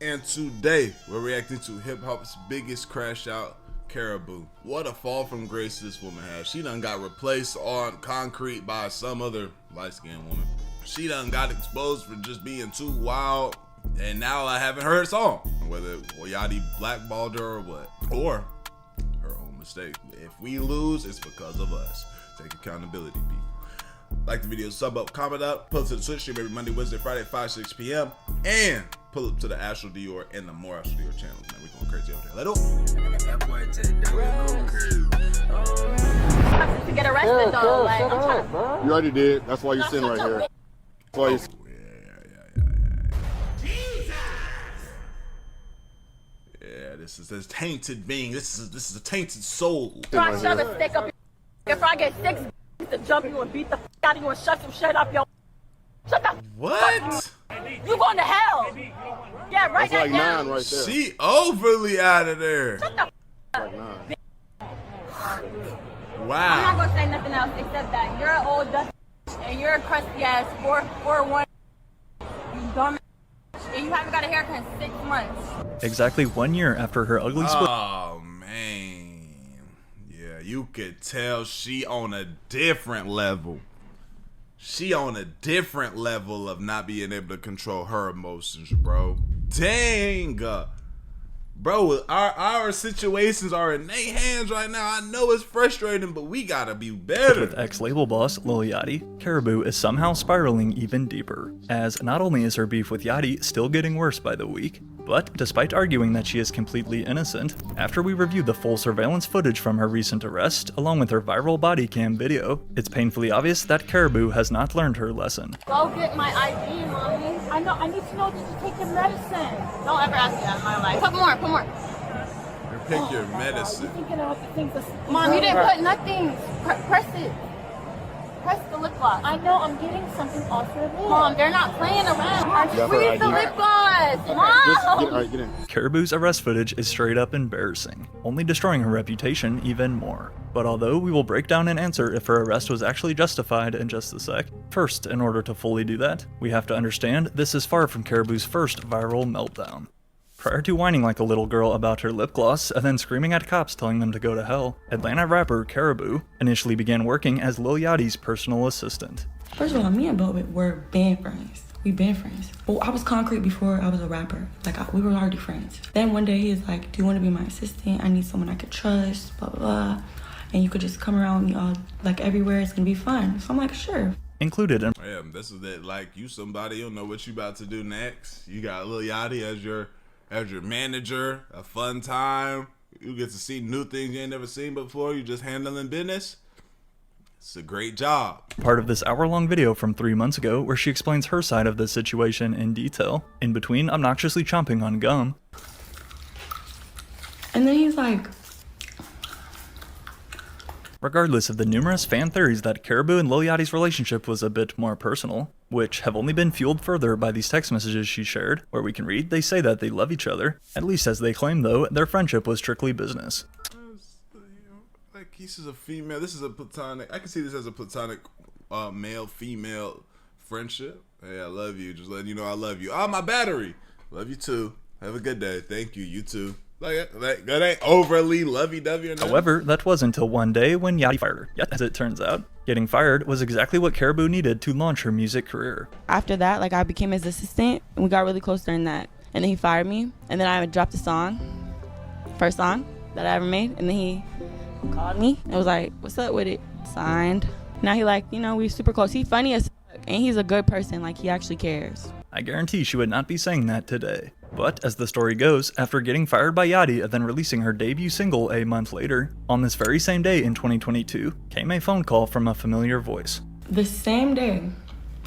And today we're reacting to hip hop's biggest crash out, Karrahbooo. What a fall from grace this woman has. She done got replaced on concrete by some other light-skinned woman. She done got exposed for just being too wild, and now I haven't heard a song. Whether Yachty blackballed her or what, or her own mistake. If we lose, it's because of us. Take accountability, people. Like the video, sub up, comment up, pull up to the Twitch stream every Monday, Wednesday, Friday at 5, 6 p.m. And pull up to the Astral Dior and the more Astral Dior channels, man. We going crazy over there. To get arrested though, like I'm trying. You already did. That's why you're sitting right here. That's why you. Yeah, this is a tainted being. This is a tainted soul. Try to shove a stick up your. If I get 6 to jump you and beat the out of you and shut some shit up, yo. Shut the What? You going to hell? Yeah, right. That's like now. 9 right there. She overly out of there. Shut the Like 9. Wow. I'm not gonna say nothing else except that you're an old dust and you're a crusty ass 4'1". You dumb and you haven't got a haircut in 6 months. Exactly 1 year after her ugly split. Oh man. Yeah, you could tell she on a different level. She on a different level of not being able to control her emotions, bro. Dang. Bro, our situations are in their hands right now. I know it's frustrating, but we gotta be better. With ex-label boss Lil Yachty, Karrahbooo is somehow spiraling even deeper, as not only is her beef with Yachty still getting worse by the week, but despite arguing that she is completely innocent, after we review the full surveillance footage from her recent arrest, along with her viral body cam video, it's painfully obvious that Karrahbooo has not learned her lesson. Go get my ID, mommy. I know. I need to know that you take your medicine. Don't ever ask me that in my life. Put more. Put more. Pick your medicine. Mom, you didn't put nothing. Press it. Press the lip gloss. I know, I'm getting something off your lip. Mom, they're not playing around. Yeah, Read the lip gloss. Mom! Alright, get in. Karrahbooo's arrest footage is straight up embarrassing, only destroying her reputation even more. But although we will break down and answer if her arrest was actually justified in just a sec, first, in order to fully do that, we have to understand this is far from Karrahbooo's first viral meltdown. Prior to whining like a little girl about her lip gloss and then screaming at cops telling them to go to hell, Atlanta rapper Karrahbooo initially began working as Lil Yachty's personal assistant. First of all, me and Velvet were band friends. We been friends. Well, I was concrete before I was a rapper. We were already friends. Then one day he was like, do you want to be my assistant? I need someone I could trust, blah, blah, blah. And you could just come around with me all, like everywhere, it's gonna be fun. So I'm like, sure. Included in Yeah, this is it. Like, you somebody, you know what you about to do next. You got Lil Yachty as your manager, a fun time. You get to see new things you ain't never seen before. You just handling business. It's a great job. part of this hour-long video from 3 months ago where she explains her side of the situation in detail, in between obnoxiously chomping on gum. And then he's like, Regardless of the numerous fan theories that Karrahbooo and Lil Yachty's relationship was a bit more personal, which have only been fueled further by these text messages she shared, where we can read they say that they love each other. At least as they claim though, their friendship was strictly business. Like, this is a female, this is a platonic, I can see this as a platonic male-female friendship. Hey, I love you, just letting you know I love you. Oh, my battery! Love you too. Have a good day. Thank you, you too. Like, that ain't overly lovey-dovey or nothing. However, that was until one day when Yachty fired her. Yet, as it turns out, getting fired was exactly what Karrahbooo needed to launch her music career. after that, like I became his assistant and we got really close during that. And then he fired me and then I dropped a song, first song that I ever made. And then he called me and was like, what's up with it? Signed. Now he like, you know, we super close. He funny as fuck, and he's a good person. Like he actually cares. I guarantee she would not be saying that today. But as the story goes, after getting fired by Yachty and then releasing her debut single a month later, on this very same day in 2022, came a phone call from a familiar voice. The same day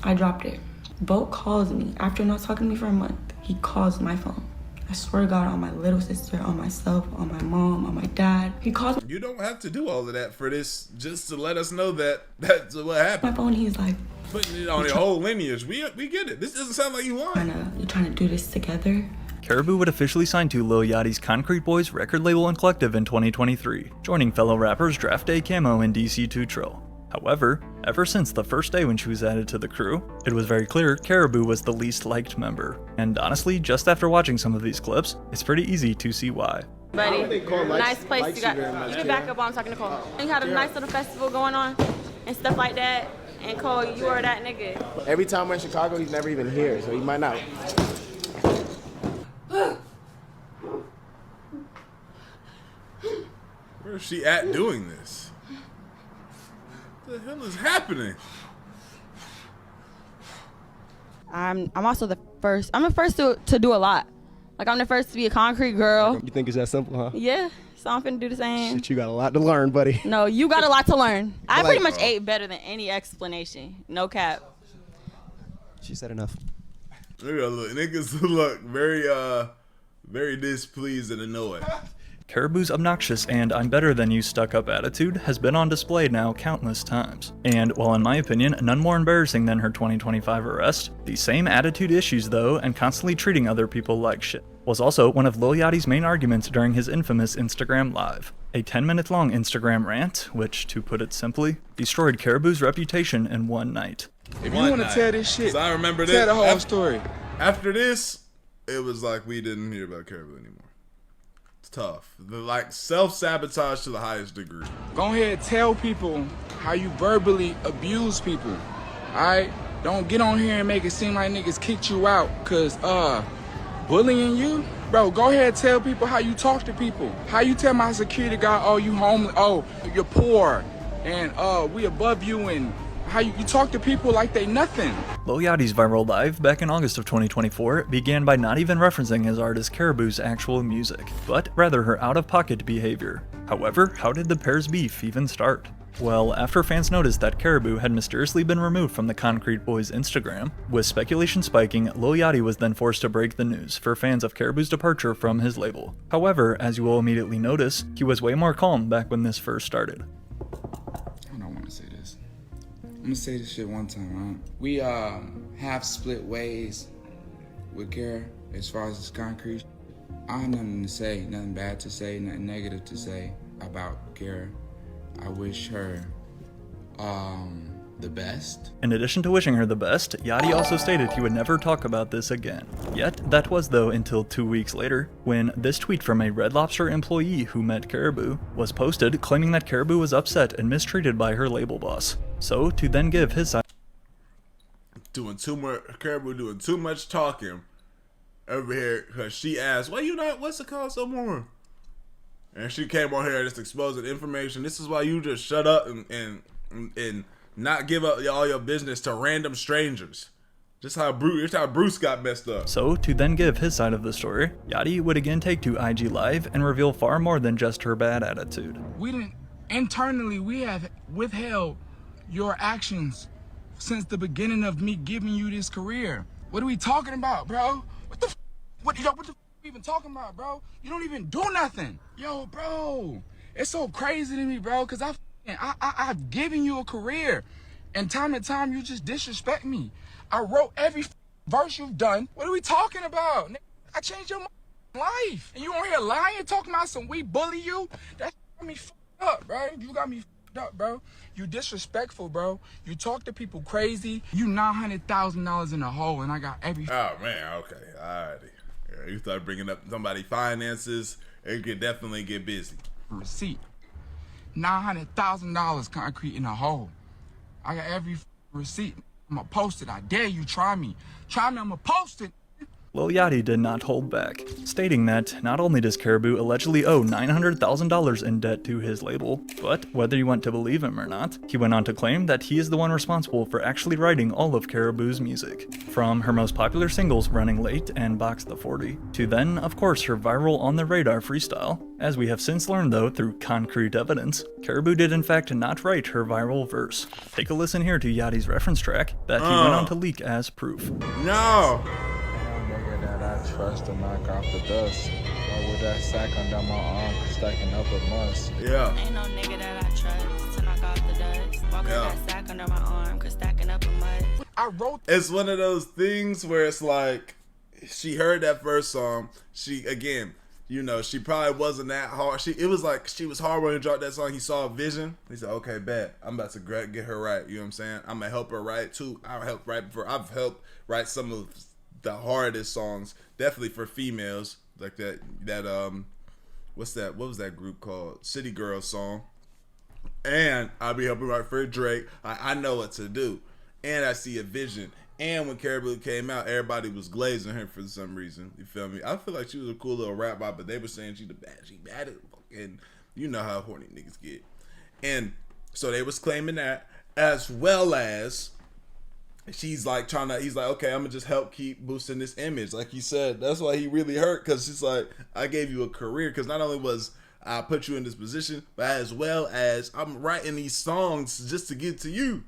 I dropped it, Boat calls me after not talking to me for a month. He calls my phone. I swear to God, on my little sister, on myself, on my mom, on my dad. He calls me. You don't have to do all of that for this, just to let us know that that's what happened. My phone, he's like, Putting it on your whole lineage. We get it. This doesn't sound like you want. you're trying to do this together. Karrahbooo would officially sign to Lil Yachty's Concrete Boys record label and collective in 2023, joining fellow rappers Draft Day Camo and DC2 Trill. However, Ever since the first day when she was added to the crew, it was very clear Karrahbooo was the least liked member. And honestly, just after watching some of these clips, it's pretty easy to see why. Buddy, nice place. You can back up while I'm talking to Cole. You had a nice little festival going on and stuff like that. And Cole, you are that nigga. Every time we're in Chicago, he's never even here, so he might not. Where is she at doing this? What the hell is happening? I'm also the first. I'm the first to do a lot. Like, I'm the first to be a concrete girl. You think it's that simple, huh? Yeah, so I'm finna do the same. Shit, you got a lot to learn, buddy. No, you got a lot to learn. I pretty much ate better than any explanation. No cap. She said enough. Niggas look very displeased and annoyed. Karrahbooo's obnoxious and I'm better than you stuck-up attitude has been on display now countless times. And while in my opinion, none more embarrassing than her 2025 arrest, the same attitude issues though, and constantly treating other people like shit, was also one of Lil Yachty's main arguments during his infamous Instagram Live. A 10-minute long Instagram rant, which, to put it simply, destroyed Karrahbooo's reputation in one night. If you want to tell this shit, I remember tell the whole story. After this, it was like we didn't hear about Karrahbooo anymore. It's tough. The self-sabotage to the highest degree. Go ahead, tell people how you verbally abuse people. Alright? Don't get on here and make it seem like niggas kicked you out cause bullying you. Bro, go ahead, tell people how you talk to people. How you tell my security guard, oh, you homeless, oh, you're poor, and we above you, and how you talk to people like they nothing. Lil Yachty's viral live back in August of 2024 began by not even referencing his artist Karrahbooo's actual music, but rather her out-of-pocket behavior. However, how did the pair's beef even start? Well, after fans noticed that Karrahbooo had mysteriously been removed from the Concrete Boys' Instagram, with speculation spiking, Lil Yachty was then forced to break the news for fans of Karrahbooo's departure from his label. However, as you will immediately notice, he was way more calm back when this first started. I don't want to say this. I'm gonna say this shit one time, right? We have split ways with Kara as far as this concrete. I have nothing to say, nothing bad to say, nothing negative to say about Kara. I wish her the best. In addition to wishing her the best, Yachty also stated he would never talk about this again. Yet, that was though until 2 weeks later, when this tweet from a Red Lobster employee who met Karrahbooo was posted claiming that Karrahbooo was upset and mistreated by her label boss. So, to then give his side Karrahbooo doing too much talking over here because she asked, why you not, what's it called some more? And she came on here just exposing information. This is why you just shut up and not give up all your business to random strangers. Just how Bruce got messed up. So, to then give his side of the story, Yachty would again take to IG Live and reveal far more than just her bad attitude. Internally, we have withheld your actions since the beginning of me giving you this career. What are we talking about, bro? What the even talking about, bro? You don't even do nothing. Yo, bro, it's so crazy to me, bro, because I've given you a career, and time to time you just disrespect me. I wrote every verse you've done. What are we talking about? I changed your life, and you on here lying, talking about some we bully you? That got me fucked up, bro. You got me fucked up, bro. You disrespectful, bro. You talk to people crazy. You $900,000 in the hole, and I got every. Oh man, okay, alrighty. You start bringing up somebody's finances, it could definitely get busy. Receipt. $900,000 concrete in a hole. I got every receipt. I'm gonna post it. I dare you, try me. Try me, I'm gonna post it. Lil Yachty did not hold back, stating that not only does Karrahbooo allegedly owe $900,000 in debt to his label, but whether you want to believe him or not, he went on to claim that he is the one responsible for actually writing all of Karrahbooo's music. From her most popular singles Running Late and Box the 40, to then, of course, her viral On the Radar freestyle. As we have since learned though through concrete evidence, Karrahbooo did in fact not write her viral verse. Take a listen here to Yachty's reference track that he went on to leak as proof. No! Trust to knock off the dust. Or with that sack under my arm, stacking up a must. Yeah. Ain't no nigga that I trust to knock off the dust. Walk with that sack under my arm, cause stacking up a must. I wrote. It's one of those things where it's like, she heard that first song. She, again, you know, she probably wasn't that hard. It was like she was hard when he dropped that song. He saw a vision. He said, okay, bet. I'm about to get her right. You know what I'm saying? I'm going to help her write too. I've helped write some of the hardest songs, definitely for females. Like that what's that? What was that group called? City Girls song. And I'll be helping write for Drake. I know what to do. And I see a vision. And when Karrahbooo came out, everybody was glazing her for some reason. You feel me? I feel like she was a cool little rap bop, but they were saying she bad as fucking, you know how horny niggas get. And so they was claiming that, as well as he's like, okay, I'm gonna just help keep boosting this image. Like he said, that's why he really hurt, because she's like, I gave you a career, because not only was I put you in this position, but as well as I'm writing these songs just to get to you.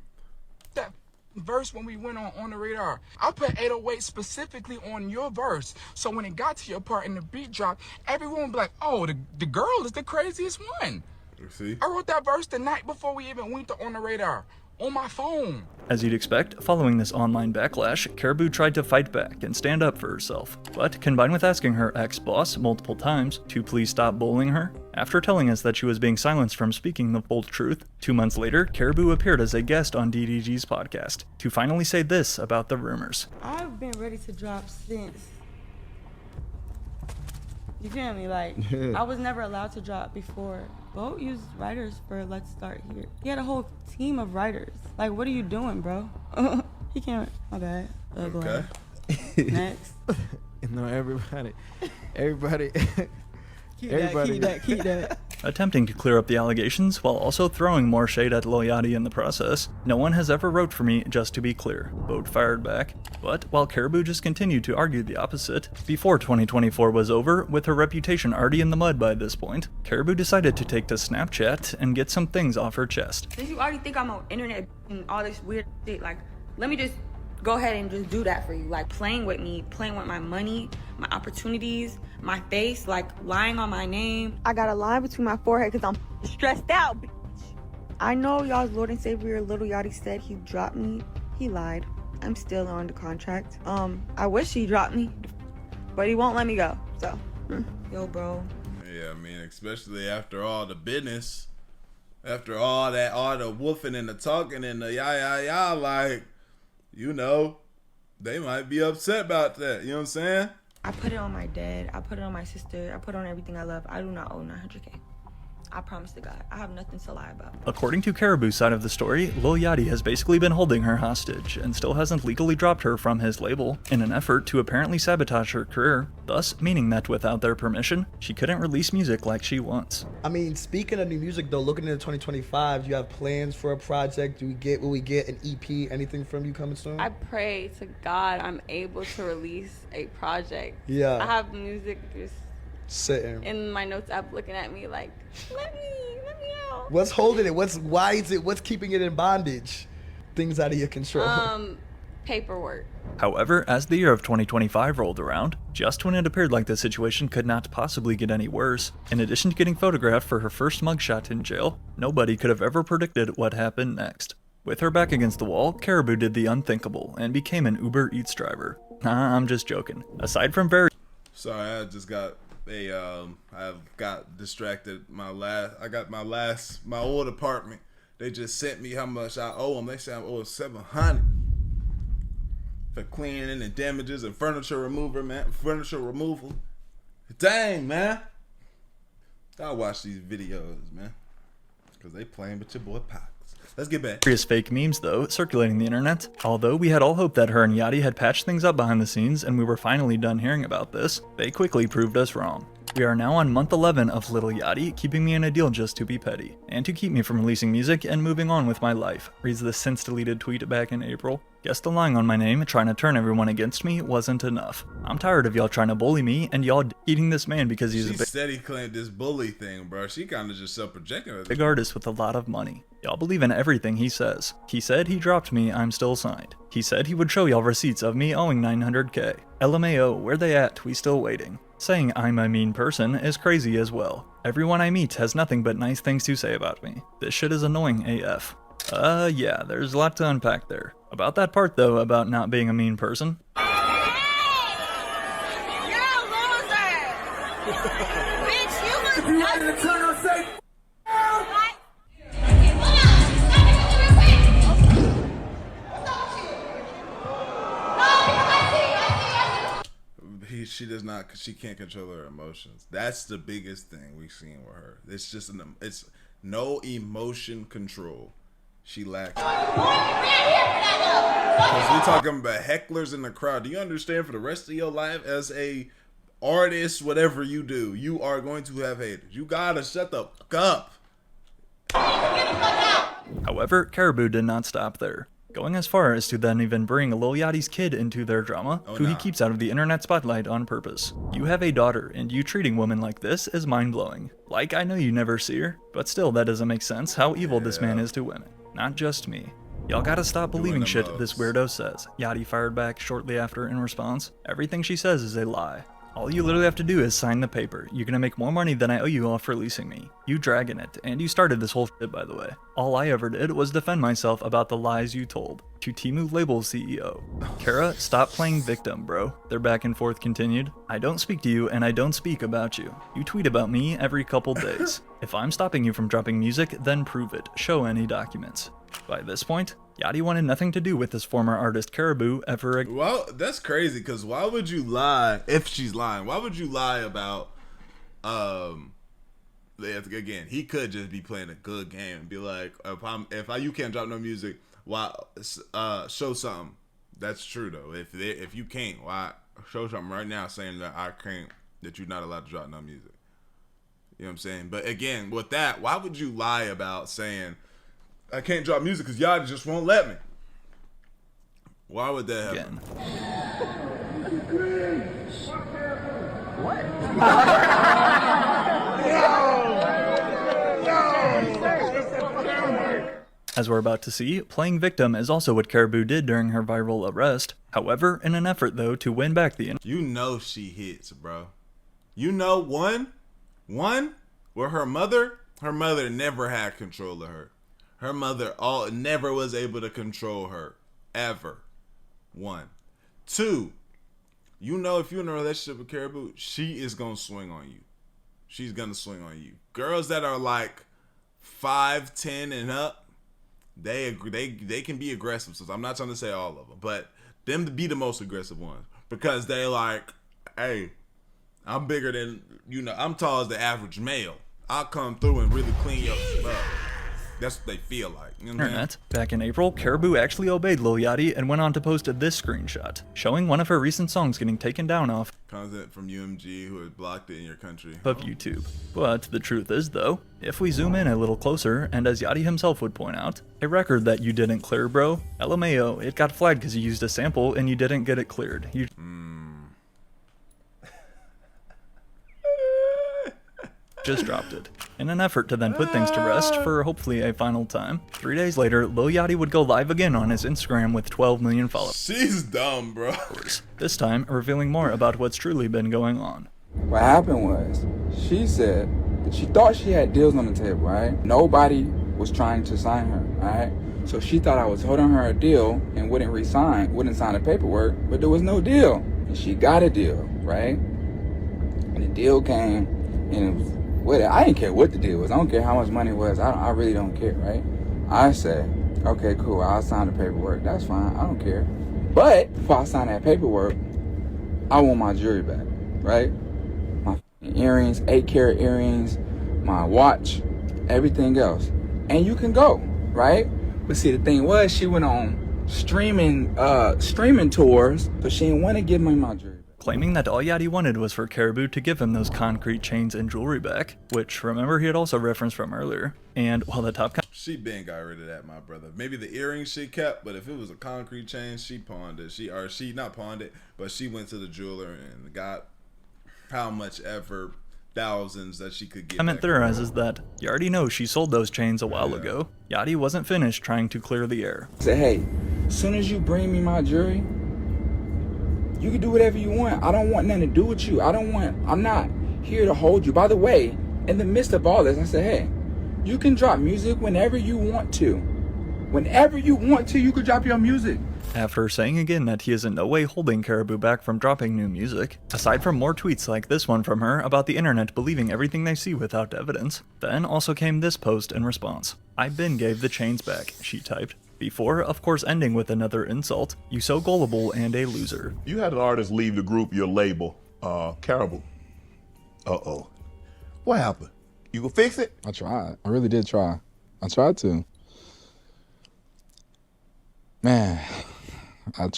That verse when we went on the radar, I put 808 specifically on your verse, so when it got to your part and the beat dropped, everyone would be like, oh, the girl is the craziest one. See? I wrote that verse the night before we even went on the radar on my phone. As you'd expect, following this online backlash, Karrahbooo tried to fight back and stand up for herself. But combined with asking her ex-boss multiple times to please stop bullying her, after telling us that she was being silenced from speaking the full truth, 2 months later, Karrahbooo appeared as a guest on DDG's podcast to finally say this about the rumors. I've been ready to drop since. You feel me? Like, I was never allowed to drop before. Bo used writers for Let's Start Here. He had a whole team of writers. Like, what are you doing, bro? He can't. My bad. Okay. Next. No, everybody. Keep that. Attempting to clear up the allegations while also throwing more shade at Lil Yachty in the process. No one has ever wrote for me, just to be clear. Boat fired back. But while Karrahbooo just continued to argue the opposite, before 2024 was over, with her reputation already in the mud by this point, Karrahbooo decided to take to Snapchat and get some things off her chest. Since you already think I'm on internet and all this weird shit, like, let me just go ahead and just do that for you. Like, playing with me, playing with my money, my opportunities, my face, like lying on my name. I got a line between my forehead because I'm stressed out, bitch. I know y'all's Lord and Savior, Lil Yachty, said he dropped me. He lied. I'm still on the contract. I wish he dropped me, but he won't let me go. So, yo, bro. Yeah, I mean, especially after all the business, after all the woofing and the talking and the yah, like, you know, they might be upset about that. You know what I'm saying? I put it on my dad. I put it on my sister. I put it on everything I love. I do not owe 900K. I promise to God. I have nothing to lie about. According to Karrahbooo's side of the story, Lil Yachty has basically been holding her hostage and still hasn't legally dropped her from his label in an effort to apparently sabotage her career, thus meaning that without their permission, she couldn't release music like she wants. I mean, speaking of new music though, looking into 2025, you have plans for a project? Will we get an EP, anything from you coming soon? I pray to God I'm able to release a project. Yeah. I have music just sitting in my notes app looking at me like, let me out. What's holding it? What's keeping it in bondage? Things out of your control. Paperwork. However, as the year of 2025 rolled around, just when it appeared like the situation could not possibly get any worse, in addition to getting photographed for her first mugshot in jail, nobody could have ever predicted what happened next. With her back against the wall, Karrahbooo did the unthinkable and became an Uber Eats driver. Nah, I'm just joking. Aside from very... Sorry, I just got I've got distracted. My old apartment, they just sent me how much I owe them. They said I owe $700 for cleaning and damages and furniture removal. Dang, man. I watch these videos, man, because they playing with your boy Pox. Let's get back. Various fake memes, though, circulating the internet. Although we had all hoped that her and Yachty had patched things up behind the scenes and we were finally done hearing about this, they quickly proved us wrong. We are now on month 11 of Lil Yachty keeping me in a deal just to be petty, and to keep me from releasing music and moving on with my life, reads the since deleted tweet back in April. Guess the lying on my name, trying to turn everyone against me, wasn't enough. I'm tired of y'all trying to bully me and y'all eating this man because he's She steady claimed this bully thing, bro. She kind of just self-projecting. Big artist with a lot of money. Y'all believe in everything he says. He said he dropped me, I'm still signed. He said he would show y'all receipts of me owing 900K. LMAO, where they at? We still waiting. Saying I'm a mean person is crazy as well. Everyone I meet has nothing but nice things to say about me. This shit is annoying AF. Yeah, there's a lot to unpack there. About that part though, about not being a mean person. You're a loser. Bitch, you must turn on safe. She does not. She can't control her emotions. That's the biggest thing we've seen with her. It's just it's no emotion control. She lacks. Because we're talking about hecklers in the crowd. Do you understand? For the rest of your life, as a artist, whatever you do, you are going to have haters. You gotta shut the fuck up. However, Karrahbooo did not stop there, going as far as to then even bring Lil Yachty's kid into their drama, who he keeps out of the internet spotlight on purpose. You have a daughter, and you treating women like this is mind-blowing. Like, I know you never see her, but still that doesn't make sense how evil this man is to women. Not just me. Y'all gotta stop believing shit this weirdo says. Yachty fired back shortly after in response. Everything she says is a lie. All you literally have to do is sign the paper. You're gonna make more money than I owe you off releasing me. You dragging it, and you started this whole shit, by the way. All I ever did was defend myself about the lies you told. To Temu Label's CEO. Kara, stop playing victim, bro. Their back and forth continued. I don't speak to you, and I don't speak about you. You tweet about me every couple days. If I'm stopping you from dropping music, then prove it. Show any documents. By this point, Yachty wanted nothing to do with this former artist Karrahbooo ever again. Well, that's crazy, because why would you lie, if she's lying, why would you lie about, again, he could just be playing a good game and be like, you can't drop no music, why, show something. That's true, though. If you can't, why, show something right now saying that that you're not allowed to drop no music. You know what I'm saying? But again, with that, why would you lie about saying, I can't drop music because y'all just won't let me? Why would that happen? As we're about to see, playing victim is also what Karrahbooo did during her viral arrest. However, in an effort though to win back the You know she hits, bro. You know one where her mother never had control of her. Her mother never was able to control her, ever. 1. 2, you know if you're in a relationship with Karrahbooo, she is gonna swing on you. She's gonna swing on you. Girls that are like 5'10" and up, they can be aggressive. So I'm not trying to say all of them, but them to be the most aggressive ones, because they like, hey, I'm bigger than, I'm tall as the average male. I'll come through and really clean your shit up. That's what they feel like. You know what I mean? Back in April, Karrahbooo actually obeyed Lil Yachty and went on to post this screenshot, showing one of her recent songs getting taken down off content from UMG, who had blocked it in your country of YouTube. But the truth is though, if we zoom in a little closer, and as Yachty himself would point out, a record that you didn't clear, bro, LMAO, it got flagged because you used a sample and you didn't get it cleared. You just dropped it, in an effort to then put things to rest for hopefully a final time. 3 days later, Lil Yachty would go live again on his Instagram with 12 million followers. She's dumb, bro. This time, revealing more about what's truly been going on. What happened was, she said that she thought she had deals on the table, right? Nobody was trying to sign her, right? So she thought I was holding her a deal and wouldn't sign the paperwork, but there was no deal. And she got a deal, right? And the deal came, and it was, I didn't care what the deal was. I don't care how much money it was. I really don't care, right? I said, okay, cool. I'll sign the paperwork. That's fine. I don't care. But before I sign that paperwork, I want my jewelry back, right? My earrings, 8-carat earrings, my watch, everything else. And you can go, right? But see, the thing was, she went on streaming tours, but she didn't want to give me my jewelry. Claiming that all Yachty wanted was for Karrahbooo to give him those concrete chains and jewelry back, which, remember, he had also referenced from earlier. And while the top she been got rid of that, my brother. Maybe the earrings she kept, but if it was a concrete chain, she pawned it. She not pawned it, but she went to the jeweler and got how much ever thousands that she could get. comment theorizes that you already know she sold those chains a while ago. Yachty wasn't finished trying to clear the air. Say, hey, as soon as you bring me my jewelry, you can do whatever you want. I don't want nothing to do with you. I'm not here to hold you. By the way, in the midst of all this, I said, hey, you can drop music whenever you want to. Whenever you want to, you can drop your music. after saying again that he is in no way holding Karrahbooo back from dropping new music, aside from more tweets like this one from her about the internet believing everything they see without evidence. Then also came this post in response. "I been gave the chains back," she typed. Before, of course, ending with another insult. "You so gullible and a loser." You had an artist leave the group, your label, Karrahbooo. Uh-oh. What happened? You gonna fix it? I tried. I really did try. I tried to. Man, I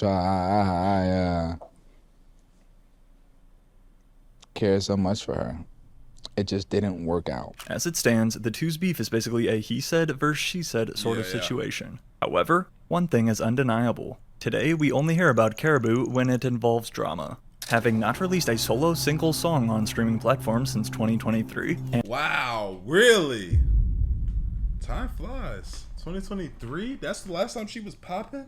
cared so much for her. It just didn't work out. As it stands, the two's beef is basically a he said versus she said sort of situation. However, one thing is undeniable. Today, we only hear about Karrahbooo when it involves drama. Having not released a solo single song on streaming platforms since 2023. Wow, really? Time flies. 2023? That's the last time she was popping?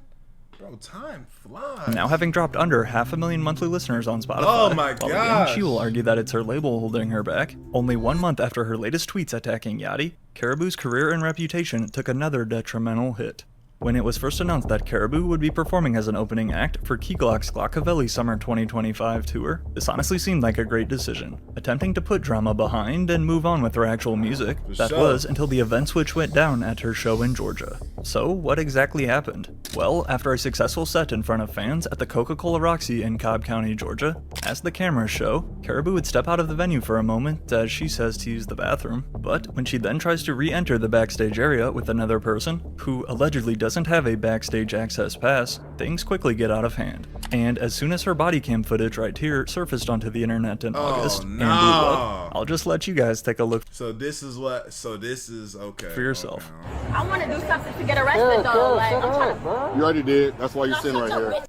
Bro, time flies. Now having dropped under 500,000 monthly listeners on Spotify. Oh my While gosh. again, she will argue that it's her label holding her back. Only 1 month after her latest tweets attacking Yachty, Karrahbooo's career and reputation took another detrimental hit. When it was first announced that Karrahbooo would be performing as an opening act for Key Glock's Glockavelli Summer 2025 tour, this honestly seemed like a great decision, attempting to put drama behind and move on with her actual music. That was until the event switch went down at her show in Georgia. So what exactly happened? Well, after a successful set in front of fans at the Coca-Cola Roxy in Cobb County, Georgia, as the cameras show, Karrahbooo would step out of the venue for a moment as she says to use the bathroom, but when she then tries to re-enter the backstage area with another person, who allegedly doesn't have a backstage access pass, things quickly get out of hand. And as soon as her body cam footage right here surfaced onto the internet in August and blew up, I'll just let you guys take a look. So this is okay. For yourself. Okay. I want to do something to get arrested though. Like, I'm trying to... You already did. That's why you're sitting right here. That's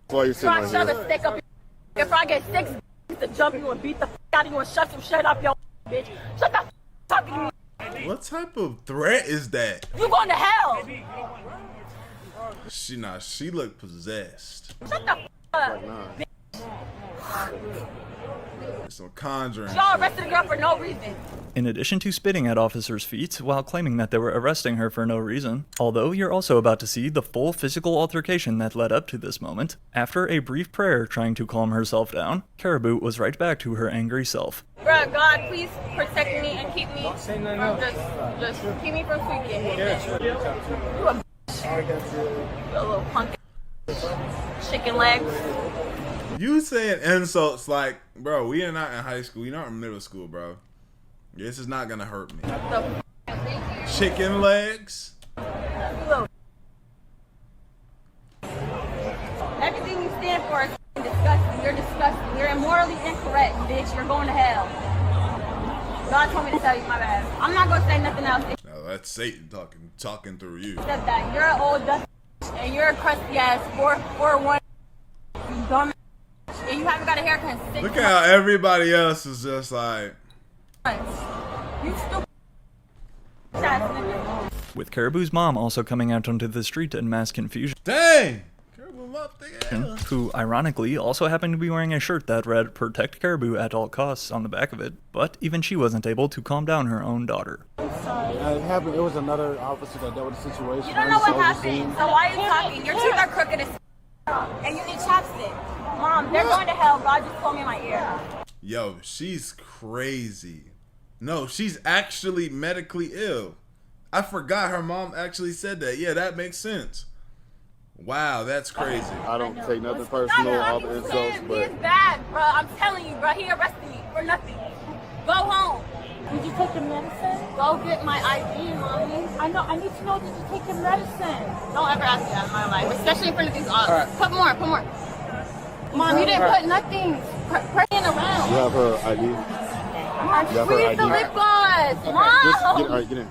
why you're sitting right Shove here. a stick up your... If I get 6 to jump you and beat the out of you and shove some shit up your bitch. Shut the talking to me. What type of threat is that? You going to hell. She looked possessed. Shut the up. Some conjuring. Y'all arrested a girl for no reason. In addition to spitting at officers' feet while claiming that they were arresting her for no reason, although you're also about to see the full physical altercation that led up to this moment, after a brief prayer trying to calm herself down, Karrahbooo was right back to her angry self. Bruh, God, please protect me and keep me from just keep me from tweaking. You a bitch. You a little punk chicken legs. You saying insults like, bro, we are not in high school. You're not in middle school, bro. This is not gonna hurt me. Chicken legs? Everything you stand for is disgusting. You're disgusting. You're immorally incorrect, bitch. You're going to hell. God told me to tell you, my bad. I'm not gonna say nothing else. No, that's Satan talking through you. Except that you're an old dusty and you're a crusty ass 4'1", you dumb and you haven't got a haircut in 6 months. Look at how everybody else is just like... You stupid ass nigga. With Karrahbooo's mom also coming out onto the street in mass confusion. Dang! Who, ironically, also happened to be wearing a shirt that read "Protect Karrahbooo at all costs" on the back of it, but even she wasn't able to calm down her own daughter. It happened. It was another officer that dealt with the situation. You don't know what happened, so why are you talking? Your teeth are crooked as and you need chapstick. Mom, they're going to hell. God just told me in my ear. Yo, she's crazy. No, she's actually medically ill. I forgot her mom actually said that. Yeah, that makes sense. Wow, that's crazy. I don't take nothing personal off the insults, but... He is bad, bro. I'm telling you, bro. He arrested me for nothing. Go home. Did you take your medicine? Go get my ID, mommy. I know. I need to know, did you take your medicine? Don't ever ask me that in my life, especially in front of these odds. Put more. Mom, you didn't put nothing. Praying around. You have her ID? Freeze the lip gloss. Mom! Alright, get in.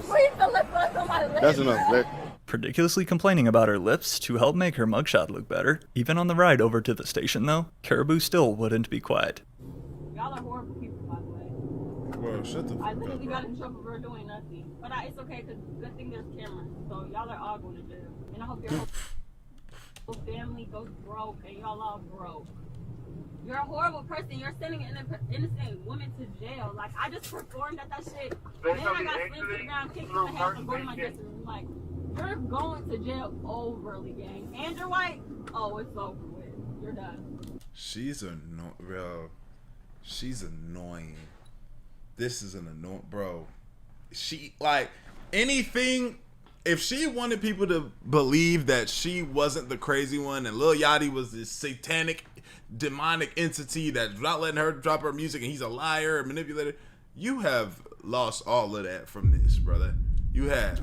Freeze the lip gloss on my lips. That's enough. Ridiculously complaining about her lips to help make her mugshot look better. Even on the ride over to the station though, Karrahbooo still wouldn't be quiet. Y'all are horrible people, by the way. Well, shut the fuck up. I literally got in trouble for doing nothing. But it's okay, because good thing there's cameras. So y'all are all going to jail. And I hope your whole family goes broke and y'all all broke. You're a horrible person. You're sending an innocent woman to jail. Like, I just performed at that shit. And then I got slammed to the ground, kicked in the head, and go to my dressing room. Like, You're going to jail overly, gang. Andrew White, oh, it's over with. You're done. She's bro. She's annoying. This is an annoying, bro. She, like, anything, if she wanted people to believe that she wasn't the crazy one and Lil Yachty was this satanic, demonic entity that's not letting her drop her music and he's a liar, a manipulator, you have lost all of that from this, brother. You have.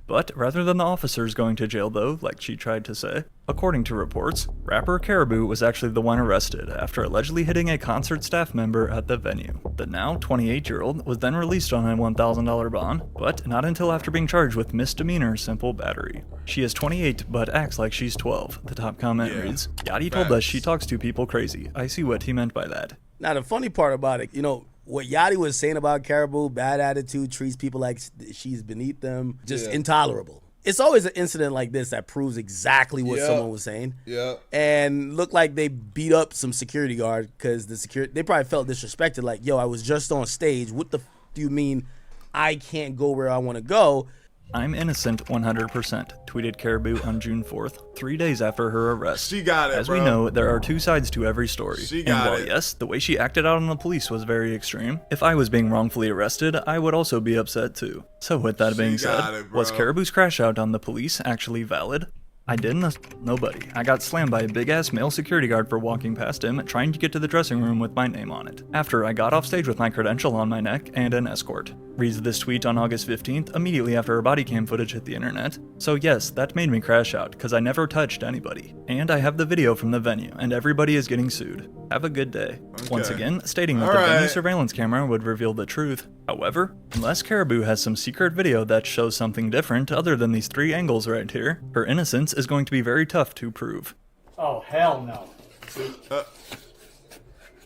But rather than the officers going to jail though, like she tried to say, according to reports, rapper Karrahbooo was actually the one arrested after allegedly hitting a concert staff member at the venue. The now 28-year-old was then released on a $1,000 bond, but not until after being charged with misdemeanor simple battery. She is 28 but acts like she's 12. The top comment reads, Yachty told us she talks to people crazy. I see what he meant by that. Now the funny part about it, you know, what Yachty was saying about Karrahbooo, bad attitude, treats people like she's beneath them, just intolerable. It's always an incident like this that proves exactly what someone was saying. Yeah. And looked like they beat up some security guard because they probably felt disrespected. Like, yo, I was just on stage. What the do you mean I can't go where I want to go? I'm innocent 100%, tweeted Karrahbooo on June 4th, 3 days after her arrest. She got it, As bro. we know, there are two sides to every story. She got and while it. yes, the way she acted out on the police was very extreme, if I was being wrongfully arrested, I would also be upset too. So with that being said, was Karrahbooo's crash out on the police actually valid? I didn't. Nobody. I got slammed by a big-ass male security guard for walking past him, trying to get to the dressing room with my name on it. After I got off stage with my credential on my neck and an escort. Reads this tweet on August 15th, immediately after her body cam footage hit the internet. So yes, that made me crash out, because I never touched anybody. And I have the video from the venue, and everybody is getting sued. Have a good day. Once again, stating that the venue surveillance camera would reveal the truth. However, unless Karrahbooo has some secret video that shows something different other than these three angles right here, her innocence is going to be very tough to prove. Oh, hell no.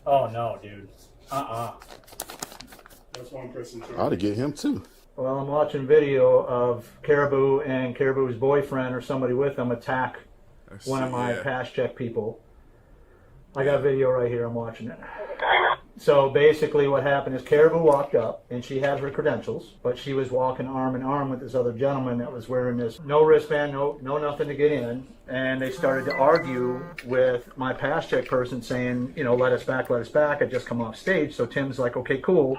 Oh, no, dude. That's one person. I ought to get him too. Well, I'm watching video of Karrahbooo and Karrahbooo's boyfriend or somebody with him attack one of my pass check people. I got video right here. I'm watching it. So basically what happened is Karrahbooo walked up and she had her credentials, but she was walking arm in arm with this other gentleman that was wearing this no wristband, no nothing to get in. And they started to argue with my pass check person saying, you know, let us back. I just come off stage. So Tim's like, okay, cool.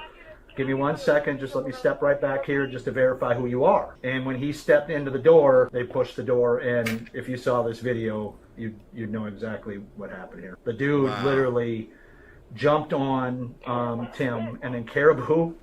Give me 1 second, just let me step right back here just to verify who you are. And when he stepped into the door, they pushed the door, and if you saw this video, you'd know exactly what happened here. The dude literally jumped on Tim, and then Karrahbooo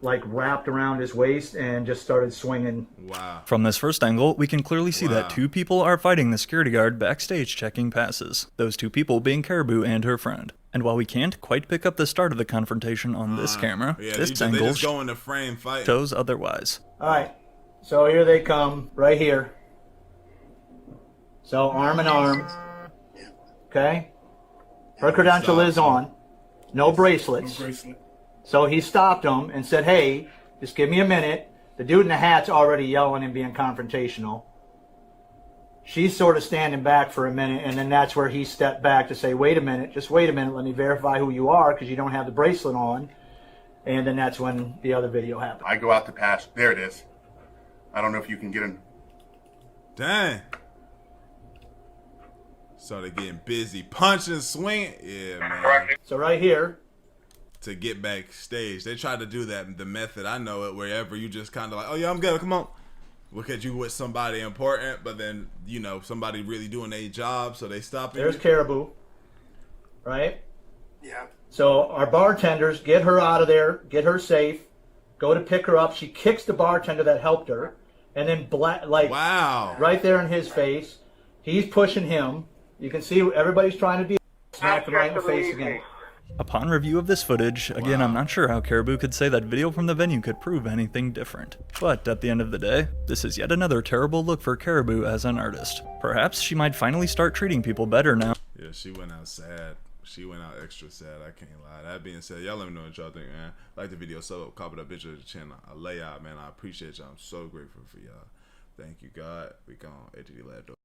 like wrapped around his waist and just started swinging. Wow. From this first angle, we can clearly see that two people are fighting the security guard backstage checking passes. Those two people being Karrahbooo and her friend. And while we can't quite pick up the start of the confrontation on this camera, this angle go in the frame fight. shows otherwise. All right, so here they come, right here. So arm in arm, okay? Her credential is on, no bracelets. So he stopped him and said, hey, just give me a minute. The dude in the hat's already yelling and being confrontational. She's sort of standing back for a minute, and then that's where he stepped back to say, wait a minute, just wait a minute, let me verify who you are because you don't have the bracelet on. And then that's when the other video happened. I go out to pass. There it is. I don't know if you can get in. Dang. Started getting busy. Punching, swinging. Yeah, man. So right here. To get backstage. They tried to do that, the method. I know it, wherever you just kind of like, oh yeah, I'm good, come on. Look at you with somebody important, but then, you know, somebody really doing their job, so they stop you. There's Karrahbooo, right? Yeah. So our bartenders get her out of there, get her safe, go to pick her up. She kicks the bartender that helped her, and then right there in his face, he's pushing him. You can see everybody's trying to be smacked him right in the face again. Upon review of this footage, again, I'm not sure how Karrahbooo could say that video from the venue could prove anything different. But at the end of the day, this is yet another terrible look for Karrahbooo as an artist. Perhaps she might finally start treating people better now. Yeah, she went out sad. She went out extra sad, I can't lie. That being said, y'all let me know what y'all think, man. Like the video, so copy that bitch of the channel. I lay out, man. I appreciate y'all. I'm so grateful for y'all. Thank you, God. We gone. ATD Lab.